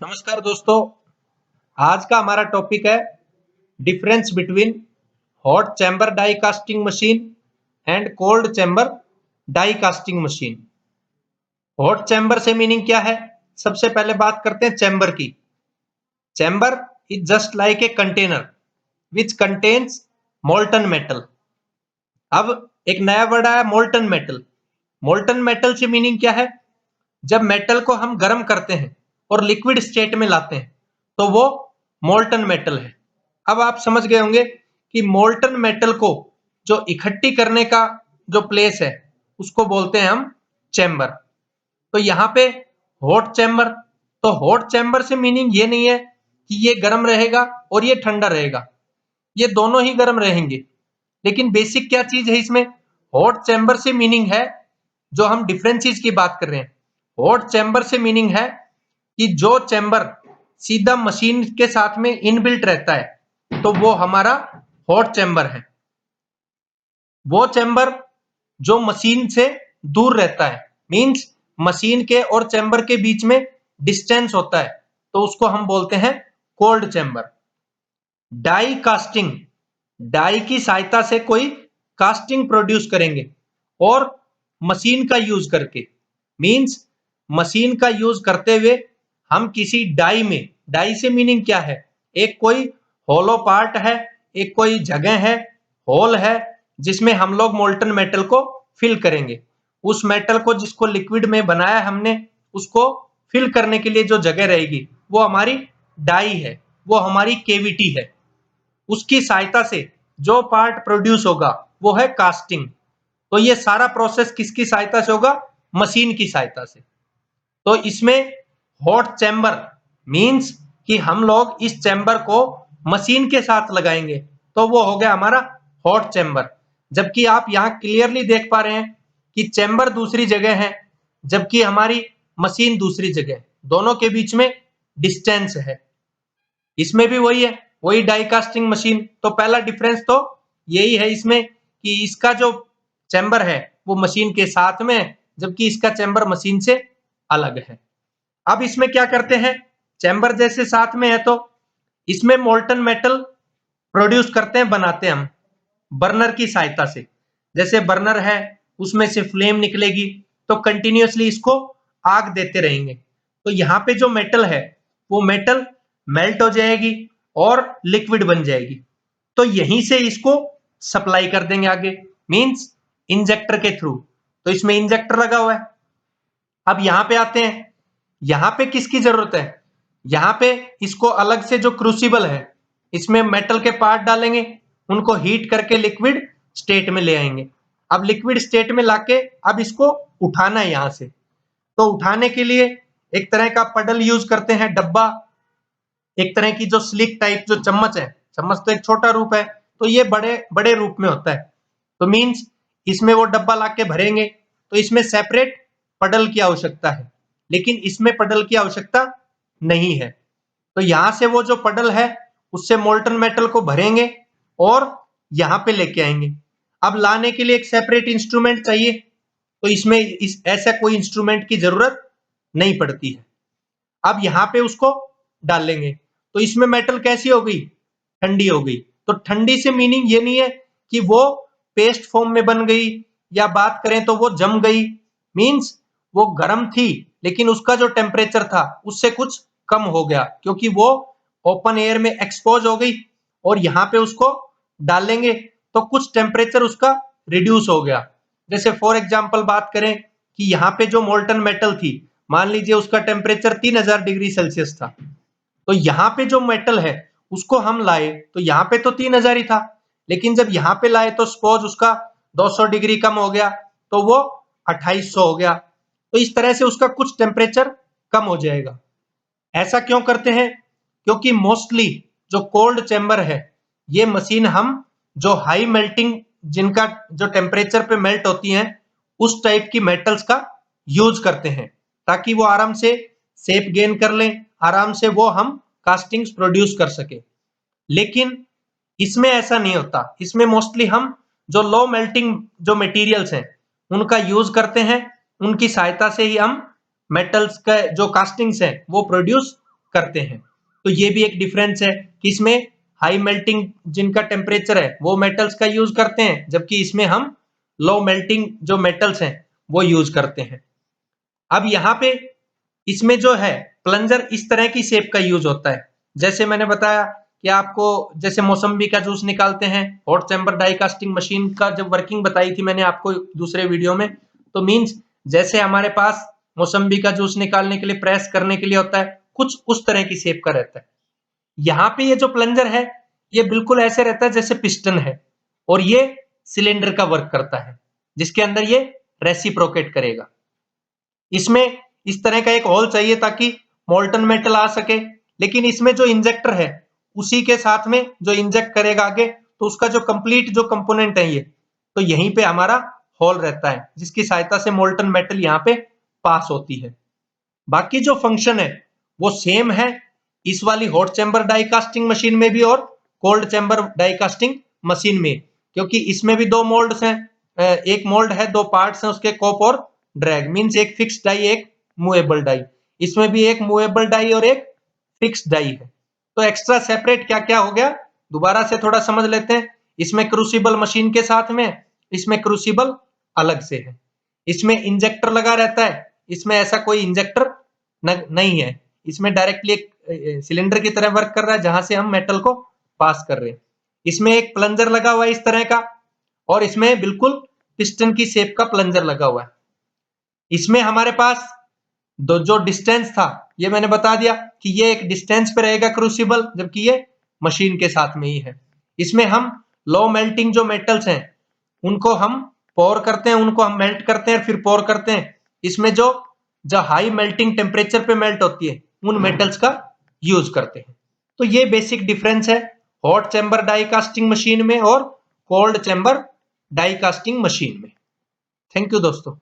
नमस्कार दोस्तों। आज का हमारा टॉपिक है difference between hot chamber die casting machine and cold chamber die casting machine. Hot chamber से मीनिंग क्या है? सबसे पहले बात करते हैं चैम्बर की। Chamber is just like a container which contains molten metal. अब एक नया वर्ड आया, मोल्टन मेटल। मोल्टन मेटल से मीनिंग क्या है? जब मेटल को हम गर्म करते हैं और लिक्विड स्टेट में लाते हैं तो वो मोल्टन मेटल है। अब आप समझ गए होंगे कि मोल्टन मेटल को जो इकट्ठी करने का जो प्लेस है उसको बोलते हैं हम चैम्बर। तो यहाँ पे हॉट चैम्बर, तो हॉट चैम्बर से मीनिंग ये नहीं है कि ये गर्म रहेगा और ये ठंडा रहेगा, ये दोनों ही गर्म रहेंगे। लेकिन बेसिक क्या चीज है इसमें? हॉट चैम्बर से मीनिंग है, जो हम डिफरेंट चीज की बात कर रहे हैं, हॉट चैम्बर से मीनिंग है कि जो चैम्बर सीधा मशीन के साथ में इनबिल्ट रहता है तो वो हमारा हॉट चैम्बर है। वो चैम्बर जो मशीन से दूर रहता है, मींस मशीन के और चैम्बर के बीच में डिस्टेंस होता है, तो उसको हम बोलते हैं cold chamber. Die casting, die की सहायता से कोई कास्टिंग प्रोड्यूस करेंगे और मशीन का यूज करके, मींस मशीन का यूज करते हुए हम किसी डाई में, डाई से मीनिंग क्या है? एक कोई होलो पार्ट है, एक कोई जगह है, होल है, जिसमें हम लोग मोल्टन मेटल को फिल करेंगे। उस मेटल को जिसको लिक्विड में बनाया हमने, उसको फिल करने के लिए जो जगह रहेगी वो हमारी डाई है, वो हमारी केविटी है। उसकी सहायता से जो पार्ट प्रोड्यूस होगा वो है कास्टिंग। तो ये सारा प्रोसेस किसकी सहायता से होगा? मशीन की सहायता से। तो इसमें हॉट चैम्बर मींस कि हम लोग इस चैम्बर को मशीन के साथ लगाएंगे तो वो हो गया हमारा हॉट चैम्बर। जबकि आप यहाँ क्लियरली देख पा रहे हैं कि चैम्बर दूसरी जगह है जबकि हमारी मशीन दूसरी जगह, दोनों के बीच में डिस्टेंस है। इसमें भी वही है, वही डाई कास्टिंग मशीन। तो पहला डिफरेंस तो यही है इसमें कि इसका जो चैम्बर है वो मशीन के साथ में है जबकि इसका चैम्बर मशीन से अलग है। अब इसमें क्या करते हैं? चैम्बर जैसे साथ में है तो इसमें मोल्टन मेटल प्रोड्यूस करते हैं, बनाते हैं हम बर्नर की सहायता से। जैसे बर्नर है, उसमें से फ्लेम निकलेगी तो कंटिन्यूअसली इसको आग देते रहेंगे। तो यहाँ पे जो मेटल है वो मेटल मेल्ट हो जाएगी और लिक्विड बन जाएगी। तो यहीं से इसको सप्लाई कर देंगे आगे, मींस इंजेक्टर के थ्रू। तो इसमें इंजेक्टर लगा हुआ है। अब यहां पे आते हैं, यहां पे किसकी जरूरत है? यहां पे इसको अलग से जो क्रूसिबल है, इसमें मेटल के पार्ट डालेंगे, उनको हीट करके लिक्विड स्टेट में ले आएंगे। अब लिक्विड स्टेट में लाके अब इसको उठाना है यहां से। तो उठाने के लिए एक तरह का पडल यूज करते हैं, डब्बा, एक तरह की जो स्लिक टाइप जो चम्मच है, चम्मच तो एक छोटा रूप है, तो ये बड़े बड़े रूप में होता है। तो मींस इसमें वो डब्बा लाके भरेंगे तो इसमें सेपरेट पडल की आवश्यकता है, लेकिन इसमें पडल की आवश्यकता नहीं है। तो यहां से वो जो पडल है उससे मोल्टन मेटल को भरेंगे और यहां पे लेके आएंगे। अब लाने के लिए एक सेपरेट इंस्ट्रूमेंट चाहिए, तो इसमें इस ऐसा कोई इंस्ट्रूमेंट की जरूरत नहीं पड़ती है। अब यहाँ पे उसको डालेंगे तो इसमें मेटल कैसी हो गई? ठंडी हो गई। तो ठंडी से मीनिंग ये नहीं है कि वो पेस्ट फॉर्म में बन गई, या बात करें तो वो जम गई, मींस वो गर्म थी लेकिन उसका जो टेम्परेचर था उससे कुछ कम हो गया क्योंकि वो ओपन एयर में एक्सपोज हो गई। और यहाँ पे उसको डालेंगे तो कुछ टेम्परेचर उसका रिड्यूस हो गया। जैसे फॉर एग्जाम्पल बात करें कि यहाँ पे जो मोल्टन मेटल थी, मान लीजिए उसका टेम्परेचर 3000 डिग्री सेल्सियस था, तो यहाँ पे जो मेटल है उसको हम लाए तो यहाँ पे तो 3000 ही था, लेकिन जब यहाँ पे लाए तो सपोज उसका 200 डिग्री कम हो गया तो वो 2800 हो गया। तो इस तरह से उसका कुछ टेम्परेचर कम हो जाएगा। ऐसा क्यों करते हैं? क्योंकि मोस्टली जो कोल्ड चैम्बर है, ये मशीन हम जो हाई मेल्टिंग, जिनका जो टेम्परेचर पे मेल्ट होती हैं, उस टाइप की मेटल्स का यूज करते हैं ताकि वो आराम से शेप गेन कर लें, आराम से वो हम कास्टिंग्स प्रोड्यूस कर सके। लेकिन इसमें ऐसा नहीं होता, इसमें मोस्टली हम जो लो मेल्टिंग जो मटेरियल्स हैं उनका यूज करते हैं, उनकी सहायता से ही हम मेटल्स का जो कास्टिंग्स हैं वो प्रोड्यूस करते हैं। तो ये भी एक डिफरेंस है कि इसमें हाई मेल्टिंग जिनका टेम्परेचर है वो मेटल्स का यूज करते हैं, जबकि इसमें हम लो मेल्टिंग जो मेटल्स हैं वो यूज करते हैं। अब यहाँ पे इसमें जो है प्लंजर इस तरह की शेप का यूज होता है। जैसे मैंने बताया कि आपको जैसे मौसम्बी का जूस निकालते हैं, hot chamber die casting machine का जब वर्किंग बताई थी मैंने आपको दूसरे वीडियो में, तो मीन्स जैसे हमारे पास मौसम्बी का जूस निकालने के लिए प्रेस करने के लिए होता है, कुछ उस तरह की शेप का रहता है। यहाँ पे ये जो प्लंजर है ये बिल्कुल ऐसे रहता है जैसे पिस्टन है, और ये सिलेंडर का वर्क करता है जिसके अंदर ये रेसिप्रोकेट करेगा। इसमें इस तरह का एक होल चाहिए ताकि मोल्टन मेटल आ सके, लेकिन इसमें जो इंजेक्टर है उसी के साथ में जो इंजेक्ट करेगा आगे, तो उसका जो कंप्लीट जो कंपोनेंट है ये, तो यहीं पे हमारा होल रहता है जिसकी सहायता से मोल्टन मेटल यहाँ पे पास होती है। बाकी जो फंक्शन है वो सेम है इस वाली hot chamber die casting machine में भी और cold chamber die casting machine में, क्योंकि इसमें भी दो मोल्ड्स हैं, एक मोल्ड है, दो पार्ट्स हैं उसके, कॉप और ड्रैग, मींस एक फिक्स डाई एक मूवेबल डाई। इसमें भी एक मूवेबल डाई और एक फिक्स डाई है। तो एक्स्ट्रा सेपरेट क्या क्या हो गया दोबारा से थोड़ा समझ लेते हैं। इसमें क्रूसिबल मशीन के साथ में, इसमें क्रूसिबल अलग से है। इसमें इंजेक्टर लगा रहता है, इसमें ऐसा कोई इंजेक्टर नहीं है। इसमें डायरेक्टली एक सिलेंडर की तरह वर्क कर रहा है जहां से हम मेटल को पास कर रहे हैं। इसमें एक प्लंजर लगा हुआ है इस तरह का, और इसमें बिल्कुल पिस्टन की शेप का प्लंजर लगा हुआ है। इसमें हमारे पास दो जो डिस्टेंस था ये मैंने बता दिया कि ये एक डिस्टेंस पे रहेगा क्रूसिबल, जबकि ये मशीन के साथ में ही है। इसमें हम लो मेल्टिंग जो मेटल्स हैं उनको हम पोर करते हैं, उनको हम मेल्ट करते हैं फिर पोर करते हैं। इसमें जो जो हाई मेल्टिंग टेम्परेचर पे मेल्ट होती है उन मेटल्स का यूज करते हैं। तो ये बेसिक डिफरेंस है hot chamber die casting machine में और cold chamber die casting machine में। थैंक यू दोस्तों।